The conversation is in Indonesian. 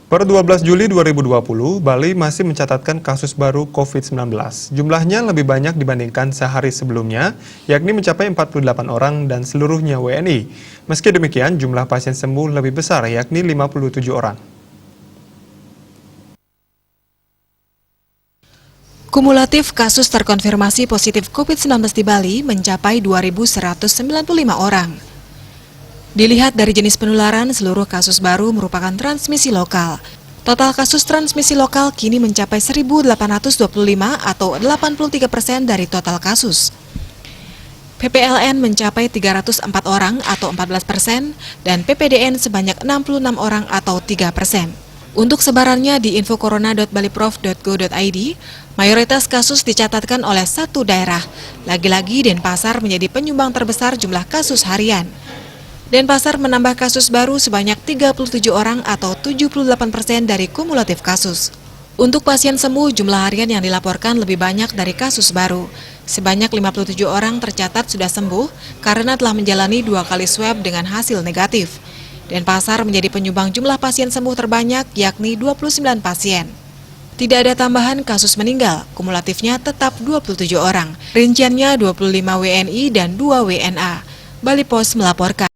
Per 12 Juli 2020, Bali masih mencatatkan kasus baru COVID-19. Jumlahnya lebih banyak dibandingkan sehari sebelumnya, yakni mencapai 48 orang dan seluruhnya WNI. Meski demikian, jumlah pasien sembuh lebih besar, yakni 57 orang. Kumulatif kasus terkonfirmasi positif COVID-19 di Bali mencapai 2.195 orang. Dilihat dari jenis penularan, seluruh kasus baru merupakan transmisi lokal. Total kasus transmisi lokal kini mencapai 1.825 atau 83% dari total kasus. PPLN mencapai 304 orang atau 14% dan PPDN sebanyak 66 orang atau 3%. Untuk sebarannya di infocorona.baliprof.go.id, mayoritas kasus dicatatkan oleh satu daerah. Lagi-lagi Denpasar menjadi penyumbang terbesar jumlah kasus harian. Denpasar menambah kasus baru sebanyak 37 orang atau 78% dari kumulatif kasus. Untuk pasien sembuh, jumlah harian yang dilaporkan lebih banyak dari kasus baru. Sebanyak 57 orang tercatat sudah sembuh karena telah menjalani 2 kali swab dengan hasil negatif. Denpasar menjadi penyumbang jumlah pasien sembuh terbanyak, yakni 29 pasien. Tidak ada tambahan kasus meninggal, kumulatifnya tetap 27 orang. Rinciannya 25 WNI dan 2 WNA. Bali Pos melaporkan.